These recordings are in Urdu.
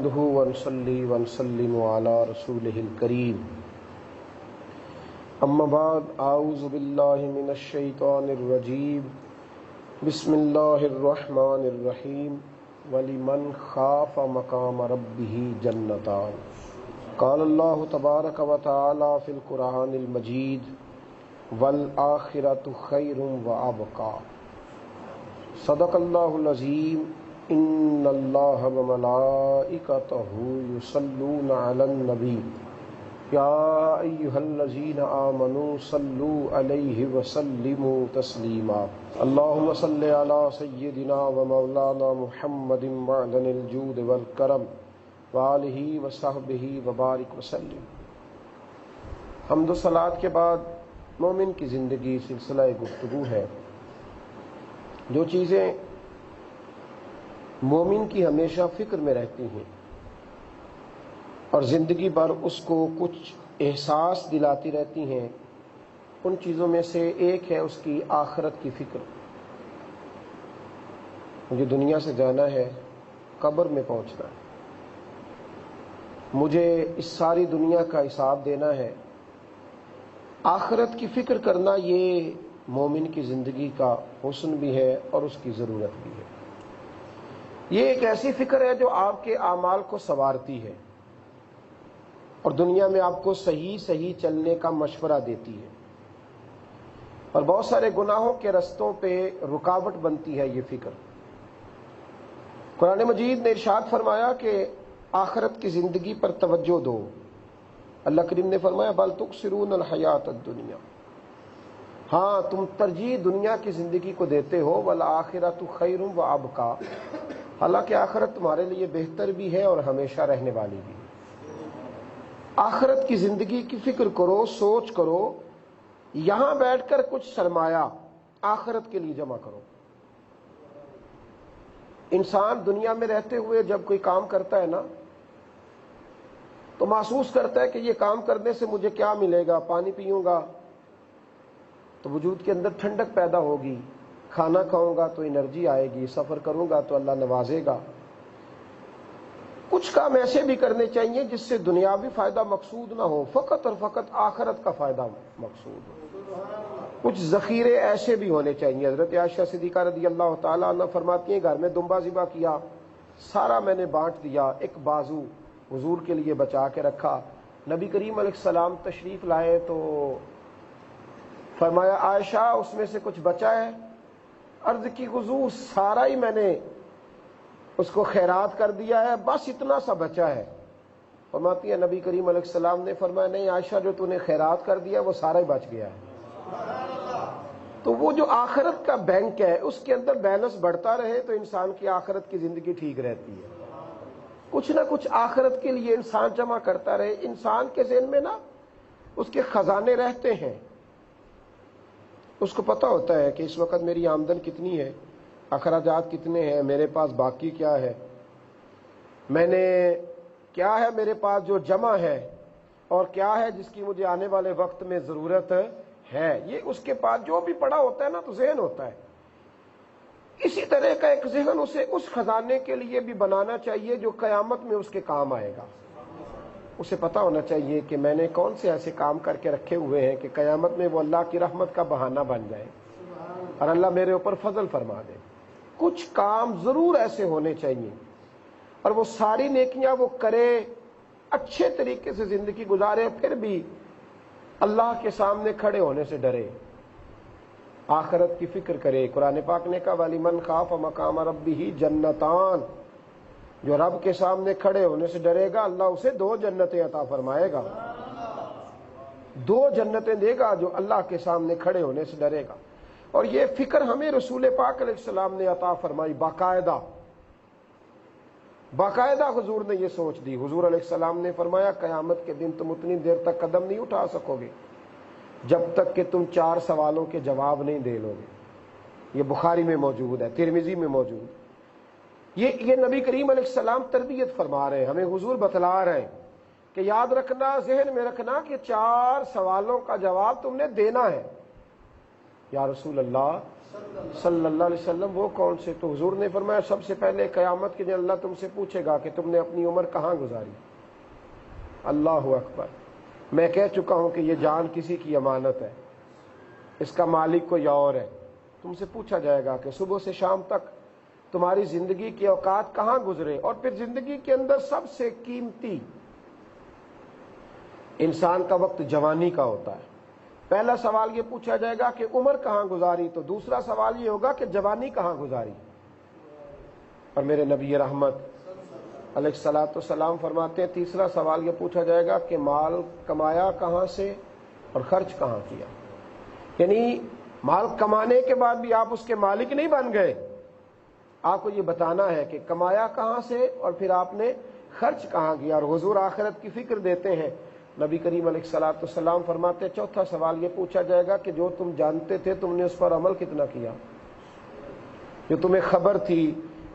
ونصلي ونسلم على رسوله الكريم اما بعد اعوذ بالله من الشيطان الرجيم بسم الله الرحمن الرحيم ولمن خاف مقام ربه جنتان قال الله تبارك وتعالى في القرآن المجيد والآخرة خير وأبقى صدق الله العظيم ان اللہ وملائکتہ یصلون علی النبی یا ایھا الذین آمنوا صلوا علیہ وسلموا تسلیما اللہم صل علی سیدنا ومولانا محمد معدن الجود والکرم وآلہ وصحبہ وبارک وسلم۔ حمد و صلوات کے بعد مومن کی زندگی سلسلہ گفتگو ہے۔ جو چیزیں مومن کی ہمیشہ فکر میں رہتی ہیں اور زندگی بھر اس کو کچھ احساس دلاتی رہتی ہیں، ان چیزوں میں سے ایک ہے اس کی آخرت کی فکر۔ مجھے دنیا سے جانا ہے، قبر میں پہنچنا ہے، مجھے اس ساری دنیا کا حساب دینا ہے۔ آخرت کی فکر کرنا یہ مومن کی زندگی کا حسن بھی ہے اور اس کی ضرورت بھی ہے۔ یہ ایک ایسی فکر ہے جو آپ کے اعمال کو سنوارتی ہے اور دنیا میں آپ کو صحیح چلنے کا مشورہ دیتی ہے، اور بہت سارے گناہوں کے رستوں پہ رکاوٹ بنتی ہے یہ فکر۔ قرآن مجید نے ارشاد فرمایا کہ آخرت کی زندگی پر توجہ دو۔ اللہ کریم نے فرمایا بل تؤثرون الحیات الدنیا، ہاں تم ترجیح دنیا کی زندگی کو دیتے ہو، والآخرۃ خیر وابقیٰ، حالانکہ آخرت تمہارے لیے بہتر بھی ہے اور ہمیشہ رہنے والی بھی ہے۔ آخرت کی زندگی کی فکر کرو، سوچ کرو، یہاں بیٹھ کر کچھ سرمایہ آخرت کے لیے جمع کرو۔ انسان دنیا میں رہتے ہوئے جب کوئی کام کرتا ہے نا تو محسوس کرتا ہے کہ یہ کام کرنے سے مجھے کیا ملے گا، پانی پیوں گا تو وجود کے اندر ٹھنڈک پیدا ہوگی، کھانا کھاؤں گا تو انرجی آئے گی، سفر کروں گا تو اللہ نوازے گا۔ کچھ کام ایسے بھی کرنے چاہیے جس سے دنیاوی فائدہ مقصود نہ ہو، فقط اور فقط آخرت کا فائدہ مقصود ہو۔ کچھ ذخیرے ایسے بھی ہونے چاہیے۔ حضرت عائشہ صدیقہ رضی اللہ تعالیٰ عنہ فرماتی ہیں گھر میں دمبا ذبح کیا، سارا میں نے بانٹ دیا، ایک بازو حضور کے لیے بچا کے رکھا۔ نبی کریم علیہ السلام تشریف لائے تو فرمایا عائشہ اس میں سے کچھ بچا ہے؟ عرض کی حضور سارا ہی میں نے اس کو خیرات کر دیا ہے، بس اتنا سا بچا ہے۔ فرماتی ہے نبی کریم علیہ السلام نے فرمایا نہیں عائشہ، جو تو نے خیرات کر دیا وہ سارا ہی بچ گیا ہے۔ تو وہ جو آخرت کا بینک ہے اس کے اندر بیلنس بڑھتا رہے تو انسان کی آخرت کی زندگی ٹھیک رہتی ہے۔ کچھ نہ کچھ آخرت کے لیے انسان جمع کرتا رہے۔ انسان کے ذہن میں نا اس کے خزانے رہتے ہیں، اس کو پتہ ہوتا ہے کہ اس وقت میری آمدن کتنی ہے، اخراجات کتنے ہیں، میرے پاس باقی کیا ہے، میں نے کیا ہے میرے پاس جو جمع ہے، اور کیا ہے جس کی مجھے آنے والے وقت میں ضرورت ہے۔ یہ اس کے پاس جو بھی پڑا ہوتا ہے نا تو ذہن ہوتا ہے۔ اسی طرح کا ایک ذہن اسے اس خزانے کے لیے بھی بنانا چاہیے جو قیامت میں اس کے کام آئے گا۔ اسے پتہ ہونا چاہیے کہ میں نے کون سے ایسے کام کر کے رکھے ہوئے ہیں کہ قیامت میں وہ اللہ کی رحمت کا بہانہ بن جائے اور اللہ میرے اوپر فضل فرما دے۔ کچھ کام ضرور ایسے ہونے چاہیے اور وہ ساری نیکیاں وہ کرے، اچھے طریقے سے زندگی گزارے، پھر بھی اللہ کے سامنے کھڑے ہونے سے ڈرے، آخرت کی فکر کرے۔ قرآن پاک نے کہا وَلِمَنْ خَافَ مَقَامَ رَبِّهِ جَنَّتَانِ، جو رب کے سامنے کھڑے ہونے سے ڈرے گا اللہ اسے 2 جنتیں عطا فرمائے گا، 2 جنتیں دے گا جو اللہ کے سامنے کھڑے ہونے سے ڈرے گا۔ اور یہ فکر ہمیں رسول پاک علیہ السلام نے عطا فرمائی، باقاعدہ حضور نے یہ سوچ دی۔ حضور علیہ السلام نے فرمایا قیامت کے دن تم اتنی دیر تک قدم نہیں اٹھا سکو گے جب تک کہ تم 4 سوالوں کے جواب نہیں دے لو گے۔ یہ بخاری میں موجود ہے، ترمذی میں موجود۔ یہ نبی کریم علیہ السلام تربیت فرما رہے ہیں، ہمیں حضور بتلا رہے ہیں کہ یاد رکھنا، ذہن میں رکھنا کہ 4 سوالوں کا جواب تم نے دینا ہے۔ یا رسول اللہ صلی اللہ علیہ وسلم وہ کون سے؟ تو حضور نے فرمایا سب سے پہلے قیامت کے دن اللہ تم سے پوچھے گا کہ تم نے اپنی عمر کہاں گزاری۔ اللہ اکبر، میں کہہ چکا ہوں کہ یہ جان کسی کی امانت ہے، اس کا مالک کوئی اور ہے۔ تم سے پوچھا جائے گا کہ صبح سے شام تک تمہاری زندگی کے اوقات کہاں گزرے، اور پھر زندگی کے اندر سب سے قیمتی انسان کا وقت جوانی کا ہوتا ہے۔ پہلا سوال یہ پوچھا جائے گا کہ عمر کہاں گزاری، تو دوسرا سوال یہ ہوگا کہ جوانی کہاں گزاری۔ اور میرے نبی رحمت علیہ الصلوۃ والسلام فرماتے ہیں تیسرا سوال یہ پوچھا جائے گا کہ مال کمایا کہاں سے اور خرچ کہاں کیا۔ یعنی مال کمانے کے بعد بھی آپ اس کے مالک نہیں بن گئے، آپ کو یہ بتانا ہے کہ کمایا کہاں سے اور پھر آپ نے خرچ کہاں کیا۔ اور حضور آخرت کی فکر دیتے ہیں، نبی کریم علیہ الصلوۃ والسلام فرماتے ہیں چوتھا سوال یہ پوچھا جائے گا کہ جو تم جانتے تھے تم نے اس پر عمل کتنا کیا، جو تمہیں خبر تھی،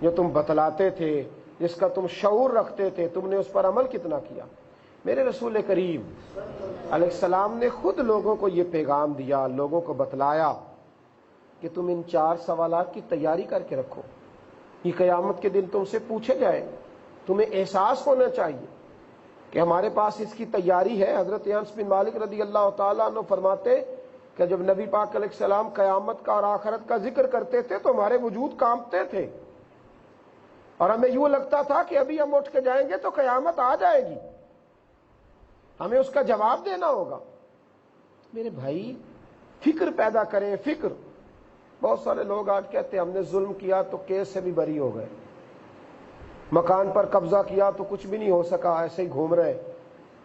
جو تم بتلاتے تھے، جس کا تم شعور رکھتے تھے، تم نے اس پر عمل کتنا کیا۔ میرے رسول کریم علیہ السلام نے خود لوگوں کو یہ پیغام دیا، لوگوں کو بتلایا کہ تم ان 4 سوالات کی تیاری کر کے رکھو، یہ قیامت کے دن تم سے پوچھے جائے، تمہیں احساس ہونا چاہیے کہ ہمارے پاس اس کی تیاری ہے۔ حضرت انس بن مالک رضی اللہ تعالیٰ عنہ فرماتے کہ جب نبی پاک علیہ السلام قیامت کا اور آخرت کا ذکر کرتے تھے تو ہمارے وجود کانپتے تھے، اور ہمیں یوں لگتا تھا کہ ابھی ہم اٹھ کے جائیں گے تو قیامت آ جائے گی، ہمیں اس کا جواب دینا ہوگا۔ میرے بھائی فکر پیدا کریں، فکر۔ بہت سارے لوگ آج کہتے ہیں ہم نے ظلم کیا تو کیس سے بھی بری ہو گئے، مکان پر قبضہ کیا تو کچھ بھی نہیں ہو سکا، ایسے ہی گھوم رہے۔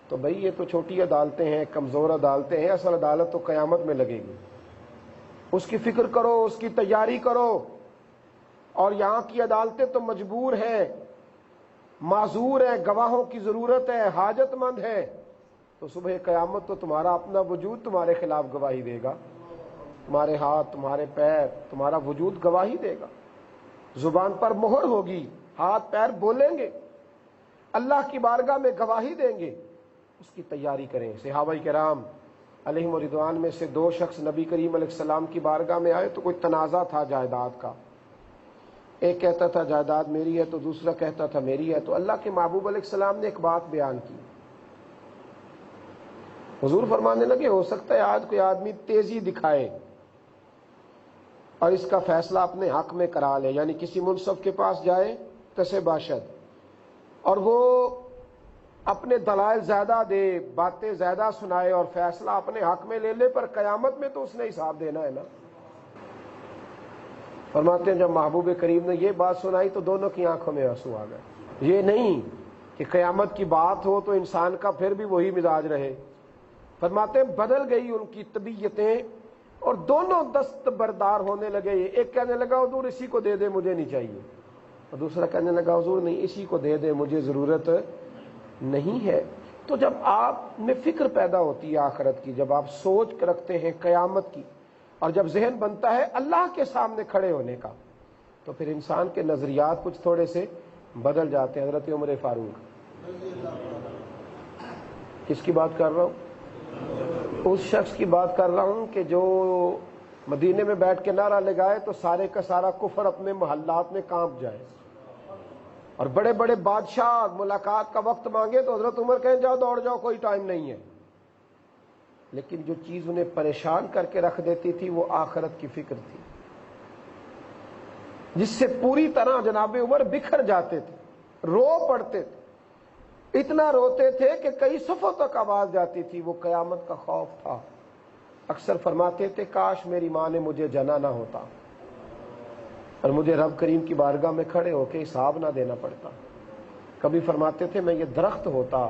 تو بھائی یہ تو چھوٹی عدالتیں ہیں، کمزور عدالتیں ہیں، اصل عدالت تو قیامت میں لگے گی۔ اس کی فکر کرو، اس کی تیاری کرو۔ اور یہاں کی عدالتیں تو مجبور ہیں، معذور ہیں، گواہوں کی ضرورت ہے، حاجت مند ہے۔ تو صبح قیامت تو تمہارا اپنا وجود تمہارے خلاف گواہی دے گا، تمہارے ہاتھ، تمہارے پیر، تمہارا وجود گواہی دے گا، زبان پر مہر ہوگی، ہاتھ پیر بولیں گے، اللہ کی بارگاہ میں گواہی دیں گے۔ اس کی تیاری کریں۔ صحابہ کرام علیہم رضوان میں سے 2 شخص نبی کریم علیہ السلام کی بارگاہ میں آئے تو کوئی تنازع تھا جائیداد کا، ایک کہتا تھا جائیداد میری ہے تو دوسرا کہتا تھا میری ہے۔ تو اللہ کے محبوب علیہ السلام نے ایک بات بیان کی، حضور فرمانے لگے ہو سکتا ہے آج کوئی آدمی تیزی دکھائے اور اس کا فیصلہ اپنے حق میں کرا لے، یعنی کسی منصف کے پاس جائے کسے باشد اور وہ اپنے دلائل زیادہ دے، باتیں زیادہ سنائے اور فیصلہ اپنے حق میں لے لے، پر قیامت میں تو اس نے حساب دینا ہے نا۔ فرماتے ہیں جب محبوب کریم نے یہ بات سنائی تو دونوں کی آنکھوں میں آنسو آ گئے۔ یہ نہیں کہ قیامت کی بات ہو تو انسان کا پھر بھی وہی مزاج رہے، فرماتے ہیں بدل گئی ان کی طبیعتیں اور دونوں دستبردار ہونے لگے۔ ایک کہنے لگا حضور اسی کو دے دے مجھے نہیں چاہیے، اور دوسرا کہنے لگا حضور نہیں اسی کو دے دے مجھے ضرورت نہیں ہے۔ تو جب آپ میں فکر پیدا ہوتی ہے آخرت کی، جب آپ سوچ کے رکھتے ہیں قیامت کی، اور جب ذہن بنتا ہے اللہ کے سامنے کھڑے ہونے کا، تو پھر انسان کے نظریات کچھ تھوڑے سے بدل جاتے ہیں۔ حضرت عمر فاروق، کس کی بات کر رہا ہوں؟ اس شخص کی بات کر رہا ہوں کہ جو مدینے میں بیٹھ کے نعرہ لگائے تو سارے کا سارا کفر اپنے محلات میں کانپ جائے، اور بڑے بڑے بادشاہ ملاقات کا وقت مانگے تو حضرت عمر کہیں جاؤ دوڑ جاؤ کوئی ٹائم نہیں ہے۔ لیکن جو چیز انہیں پریشان کر کے رکھ دیتی تھی وہ آخرت کی فکر تھی، جس سے پوری طرح جناب عمر بکھر جاتے تھے، رو پڑتے تھے، اتنا روتے تھے کہ کئی صفوں تک آواز جاتی تھی۔ وہ قیامت کا خوف تھا۔ اکثر فرماتے تھے کاش میری ماں نے مجھے جنا نہ ہوتا اور مجھے رب کریم کی بارگاہ میں کھڑے ہو کے حساب نہ دینا پڑتا۔ کبھی فرماتے تھے میں یہ درخت ہوتا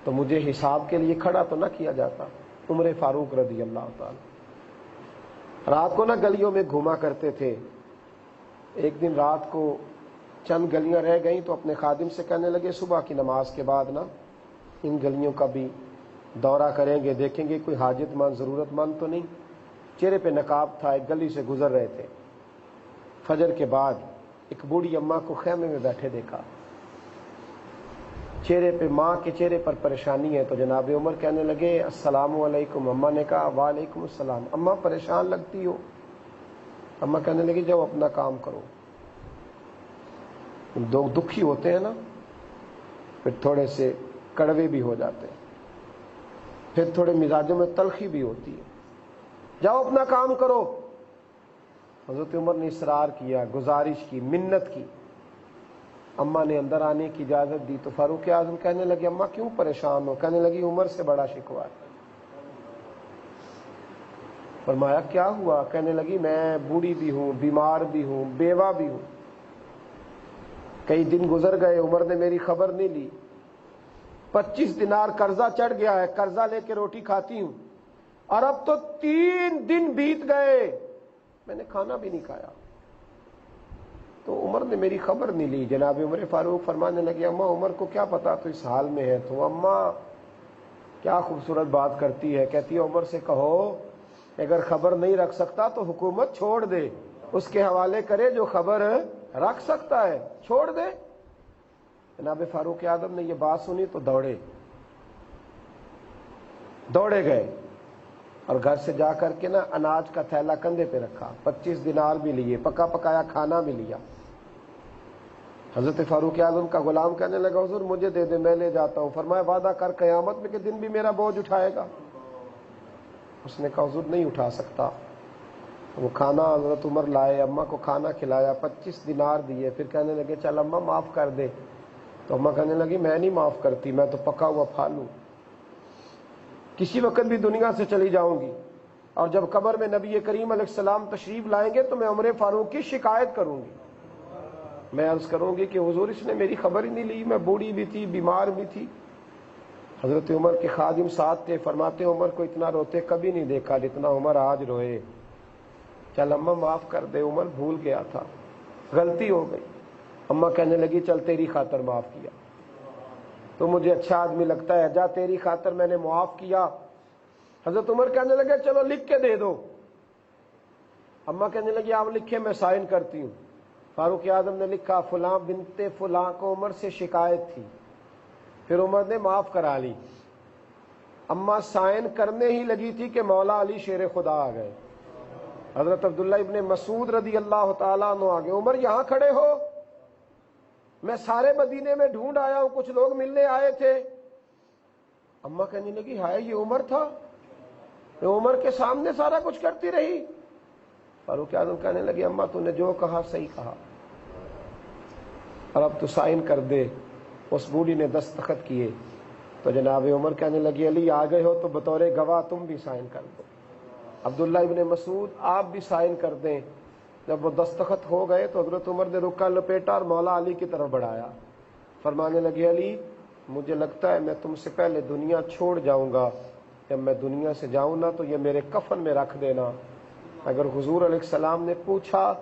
تو مجھے حساب کے لیے کھڑا تو نہ کیا جاتا۔ عمر فاروق رضی اللہ تعالی رات کو نہ گلیوں میں گھوما کرتے تھے۔ ایک دن رات کو چند گلیاں رہ گئیں تو اپنے خادم سے کہنے لگے صبح کی نماز کے بعد نا ان گلیوں کا بھی دورہ کریں گے، دیکھیں گے کوئی حاجت مند ضرورت مند تو نہیں۔ چہرے پہ نقاب تھا، ایک گلی سے گزر رہے تھے۔ فجر کے بعد ایک بوڑھی اماں کو خیمے میں بیٹھے دیکھا، چہرے پہ ماں کے چہرے پر پریشانی ہے، تو جناب عمر کہنے لگے السلام علیکم۔ اماں نے کہا وعلیکم السلام۔ اماں پریشان لگتی ہو؟ اماں کہنے لگی جاؤ اپنا کام کرو. لوگ دکھی ہوتے ہیں نا پھر تھوڑے سے کڑوے بھی ہو جاتے ہیں, پھر تھوڑے مزاجوں میں تلخی بھی ہوتی ہے. جاؤ اپنا کام کرو. حضرت عمر نے اصرار کیا, گزارش کی, منت کی. اماں نے اندر آنے کی اجازت دی تو فاروق اعظم کہنے لگے اماں کیوں پریشان ہو؟ کہنے لگی عمر سے بڑا شکوہ ہے. فرمایا کیا ہوا؟ کہنے لگی میں بوڑھی بھی ہوں, بیمار بھی ہوں, بیوہ بھی ہوں. کئی دن گزر گئے, عمر نے میری خبر نہیں لی. 25 دینار قرضہ چڑھ گیا ہے, قرضہ لے کے روٹی کھاتی ہوں, اور اب تو 3 دن بیت گئے میں نے کھانا بھی نہیں کھایا. تو عمر نے میری خبر نہیں لی. جناب عمر فاروق فرمانے لگے اماں عمر کو کیا پتا تو اس حال میں ہے. تو اماں کیا خوبصورت بات کرتی ہے, کہتی ہے عمر سے کہو اگر خبر نہیں رکھ سکتا تو حکومت چھوڑ دے, اس کے حوالے کرے جو خبر رکھ سکتا ہے چھوڑ دے. جناب فاروق اعظم نے یہ بات سنی تو دوڑے گئے اور گھر سے جا کر کے نا اناج کا تھیلا کندھے پہ رکھا, 25 دینار بھی لیے, پکا پکایا کھانا بھی لیا. حضرت فاروق اعظم کا غلام کہنے لگا حضور مجھے دے دے میں لے جاتا ہوں. فرمایا وعدہ کر قیامت میں کہ دن بھی میرا بوجھ اٹھائے گا. اس نے کہا حضور نہیں اٹھا سکتا. وہ کھانا حضرت عمر لائے, اماں کو کھانا کھلایا, 25 دینار دیے. پھر کہنے لگے چل اماں معاف کر دے. تو اماں کہنے لگی میں نہیں معاف کرتی, میں تو پکا ہوا پھال ہوں, کسی وقت بھی دنیا سے چلی جاؤں گی, اور جب قبر میں نبی کریم علیہ السلام تشریف لائیں گے تو میں عمر فاروق کی شکایت کروں گی. میں عرض کروں گی کہ حضور اس نے میری خبر ہی نہیں لی, میں بوڑھی بھی تھی, بیمار بھی تھی. حضرت عمر کے خادم ساتھ تھے, فرماتے عمر کو اتنا روتے کبھی نہیں دیکھا جتنا عمر آج روئے. چل اماں معاف کر دے, عمر بھول گیا تھا, غلطی ہو گئی. اماں کہنے لگی چل تیری خاطر معاف کیا, تو مجھے اچھا آدمی لگتا ہے, جا تیری خاطر میں نے معاف کیا. حضرت عمر کہنے لگے چلو لکھ کے دے دو. اماں کہنے لگی آپ لکھے میں سائن کرتی ہوں. فاروق اعظم نے لکھا فلاں بنت فلاں کو عمر سے شکایت تھی. پھر عمر نے معاف کرا لی. اماں سائن کرنے ہی لگی تھی کہ مولا علی شیر خدا آ گئے. حضرت عبداللہ ابن مسعود رضی اللہ تعالیٰ عنہ آگے, عمر یہاں کھڑے ہو, میں سارے مدینے میں ڈھونڈ آیا ہوں, کچھ لوگ ملنے آئے تھے. اماں کہنے لگی ہائے یہ عمر تھا, یہ عمر کے سامنے سارا کچھ کرتی رہی. فاروق اعظم کہنے لگی اماں تو نے جو کہا صحیح کہا, اور اب تو سائن کر دے. اس بوڑھی نے دستخط کیے تو جناب عمر کہنے لگی علی آ گئے ہو تو بطور گواہ تم بھی سائن کر دو. عبداللہ ابن مسعود آپ بھی سائن کر دیں. جب وہ دستخط ہو گئے تو حضرت عمر نے رکا لپیٹا اور مولا علی کی طرف بڑھایا. فرمانے لگے علی مجھے لگتا ہے میں تم سے پہلے دنیا چھوڑ جاؤں گا, جب میں دنیا سے جاؤں نا تو یہ میرے کفن میں رکھ دینا. اگر حضور علیہ السلام نے پوچھا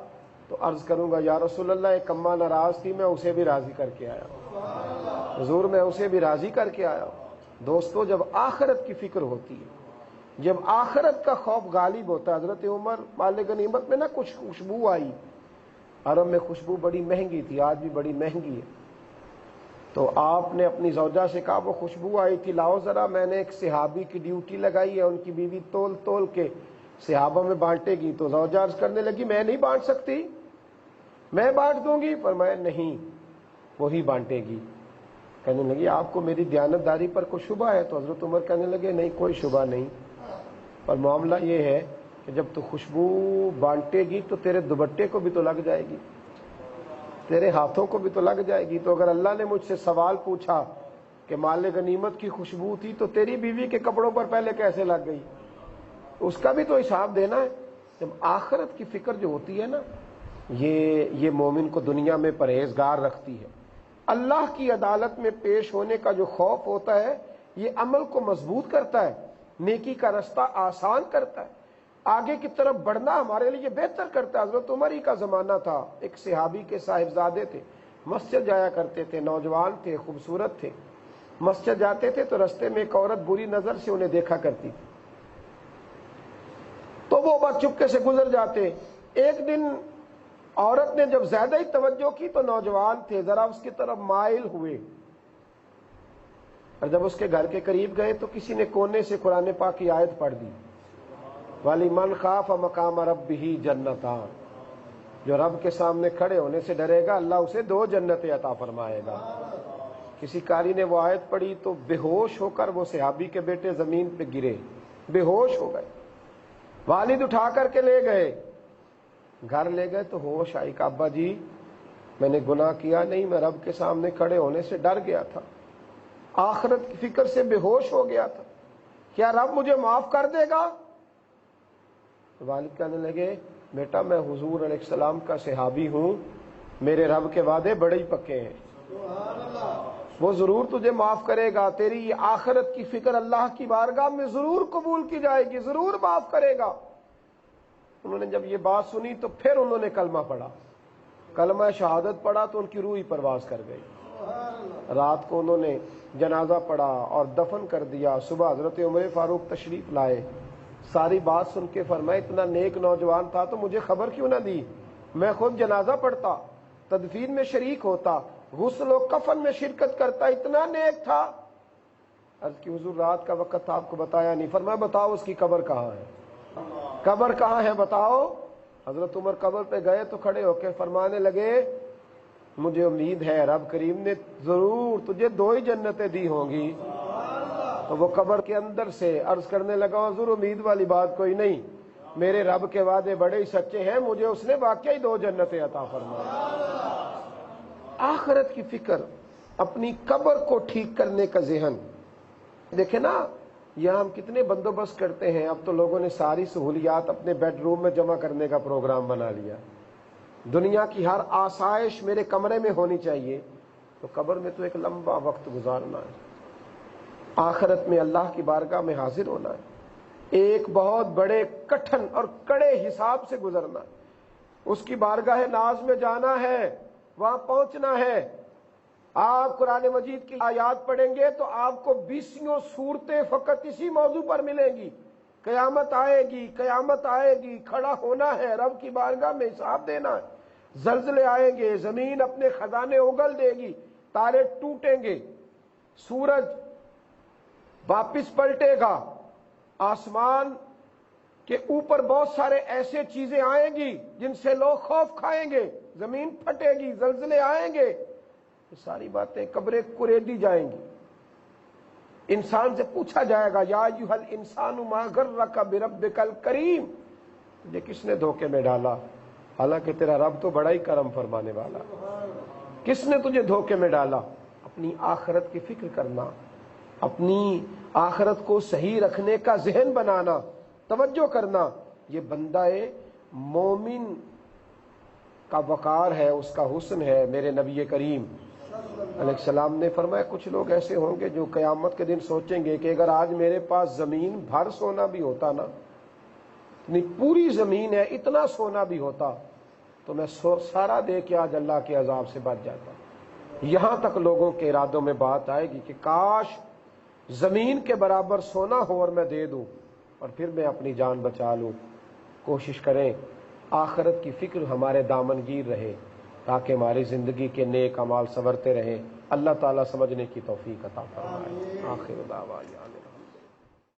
تو عرض کروں گا یا رسول اللہ ایک اماں ناراض تھی, میں اسے بھی راضی کر کے آیا. حضور میں اسے بھی راضی کر کے آیا. دوستو جب آخرت کی فکر ہوتی ہے, جب آخرت کا خوف غالب ہوتا ہے. حضرت عمر مال غنیمت میں نہ کچھ خوشبو آئی, عرب میں خوشبو بڑی مہنگی تھی, آج بھی بڑی مہنگی ہے. تو آپ نے اپنی زوجہ سے کہا وہ خوشبو آئی تھی لاؤ ذرا, میں نے ایک صحابی کی ڈیوٹی لگائی ہے, ان کی بیوی تول تول کے صحابہ میں بانٹے گی. تو زوجہ عرض کرنے لگی میں نہیں بانٹ سکتی, میں بانٹ دوں گی. فرمایا نہیں وہی بانٹے گی. کہنے لگی آپ کو میری دیانتداری پر کوئی شبہ ہے؟ تو حضرت عمر کہنے لگے نہیں کوئی شبہ نہیں, پر معاملہ یہ ہے کہ جب تو خوشبو بانٹے گی تو تیرے دوپٹے کو بھی تو لگ جائے گی, تیرے ہاتھوں کو بھی تو لگ جائے گی. تو اگر اللہ نے مجھ سے سوال پوچھا کہ مال غنیمت کی خوشبو تھی تو تیری بیوی کے کپڑوں پر پہلے کیسے لگ گئی, اس کا بھی تو حساب دینا ہے. جب آخرت کی فکر جو ہوتی ہے نا, یہ مومن کو دنیا میں پرہیزگار رکھتی ہے. اللہ کی عدالت میں پیش ہونے کا جو خوف ہوتا ہے یہ عمل کو مضبوط کرتا ہے, نیکی کا رستہ آسان کرتا ہے, آگے کی طرف بڑھنا ہمارے لیے بہتر کرتا ہے. حضرت عمر ہی کا زمانہ تھا, ایک صحابی کے صاحبزادے تھے, مسجد جایا کرتے تھے, نوجوان تھے, خوبصورت تھے. مسجد جاتے تھے تو رستے میں ایک عورت بری نظر سے انہیں دیکھا کرتی تھی, تو وہ بس چپکے سے گزر جاتے. ایک دن عورت نے جب زیادہ ہی توجہ کی تو نوجوان تھے ذرا اس کی طرف مائل ہوئے, اور جب اس کے گھر کے قریب گئے تو کسی نے کونے سے قرآن پاک کی آیت پڑھ دی وَلِمَنْ خَافَ مَقَامَ رَبِّهِ جَنَّتَانِ. جو رب کے سامنے کھڑے ہونے سے ڈرے گا اللہ اسے 2 جنتیں عطا فرمائے گا۔ کسی قاری نے وہ آیت پڑھی تو بے ہوش ہو کر وہ صحابی کے بیٹے زمین پہ گرے، بے ہوش ہو گئے، والد اٹھا کر کے لے گئے، گھر لے گئے تو ہوش آئی کہ ابا جی میں نے گناہ کیا نہیں، میں رب کے سامنے کھڑے ہونے سے ڈر گیا تھا، آخرت کی فکر سے بے ہوش ہو گیا تھا، کیا رب مجھے معاف کر دے گا؟ والد کہنے لگے بیٹا میں حضور علیہ السلام کا صحابی ہوں، میرے رب کے وعدے بڑے ہی پکے ہیں، وہ ضرور تجھے معاف کرے گا، تیری یہ آخرت کی فکر اللہ کی بارگاہ میں ضرور قبول کی جائے گی، ضرور معاف کرے گا۔ انہوں نے جب یہ بات سنی تو پھر انہوں نے کلمہ پڑھا، کلمہ شہادت پڑھا تو ان کی روح پرواز کر گئی۔ رات کو انہوں نے جنازہ پڑھا اور دفن کر دیا، صبح حضرت عمر فاروق تشریف لائے، ساری بات سن کے فرمایا اتنا نیک نوجوان تھا تو مجھے خبر کیوں نہ دی، میں خود جنازہ پڑھتا، تدفین میں شریک ہوتا، غسل و کفن میں شرکت کرتا، اتنا نیک تھا۔ عرض کی حضور رات کا وقت تھا آپ کو بتایا نہیں، فرمایا بتاؤ اس کی قبر کہاں ہے، قبر کہاں ہے بتاؤ۔ حضرت عمر قبر پہ گئے تو کھڑے ہو کے فرمانے لگے مجھے امید ہے رب کریم نے ضرور تجھے 2 ہی جنتیں دی ہوں گی۔ تو وہ قبر کے اندر سے عرض کرنے لگا حضور امید والی بات کوئی نہیں، میرے رب کے وعدے بڑے ہی سچے ہیں، مجھے اس نے واقعی 2 جنتیں عطا فرمائیں۔ آخرت کی فکر، اپنی قبر کو ٹھیک کرنے کا ذہن، دیکھیں نا یہاں ہم کتنے بندوبست کرتے ہیں، اب تو لوگوں نے ساری سہولیات اپنے بیڈ روم میں جمع کرنے کا پروگرام بنا لیا، دنیا کی ہر آسائش میرے کمرے میں ہونی چاہیے، تو قبر میں تو ایک لمبا وقت گزارنا ہے، آخرت میں اللہ کی بارگاہ میں حاضر ہونا ہے، ایک بہت بڑے کٹھن اور کڑے حساب سے گزرنا ہے، اس کی بارگاہ ناز میں جانا ہے، وہاں پہنچنا ہے۔ آپ قرآن مجید کی آیات پڑھیں گے تو آپ کو 20 صورتیں فقط اسی موضوع پر ملیں گی، قیامت آئے گی، قیامت آئے گی، کھڑا ہونا ہے، رب کی بارگاہ میں حساب دینا ہے، زلزلے آئیں گے، زمین اپنے خزانے اگل دے گی، تارے ٹوٹیں گے، سورج واپس پلٹے گا، آسمان کے اوپر بہت سارے ایسے چیزیں آئیں گی جن سے لوگ خوف کھائیں گے، زمین پھٹے گی، زلزلے آئیں گے، یہ ساری باتیں قبریں کریدی جائیں گی، انسان سے پوچھا جائے گا یا ایھا الانسان ما غرک بربک الکریم، تجھے کس نے دھوکے میں ڈالا، حالانکہ تیرا رب تو بڑا ہی کرم فرمانے والا، کس نے تجھے دھوکے میں ڈالا؟ اپنی آخرت کی فکر کرنا، اپنی آخرت کو صحیح رکھنے کا ذہن بنانا، توجہ کرنا، یہ بندہ مومن کا وقار ہے، اس کا حسن ہے۔ میرے نبی کریم علیہ السلام نے فرمایا کچھ لوگ ایسے ہوں گے جو قیامت کے دن سوچیں گے کہ اگر آج میرے پاس زمین بھر سونا بھی ہوتا نا، پوری زمین ہے، اتنا سونا بھی ہوتا تو میں سارا دے کے آج اللہ کے عذاب سے بچ جاتا۔ یہاں تک لوگوں کے ارادوں میں بات آئے گی کہ کاش زمین کے برابر سونا ہو اور میں دے دوں اور پھر میں اپنی جان بچا لوں۔ کوشش کریں آخرت کی فکر ہمارے دامنگیر رہے تاکہ ہماری زندگی کے نیک اعمال سنورتے رہیں۔ اللہ تعالیٰ سمجھنے کی توفیق عطا فرمائے۔ آخر دعوانا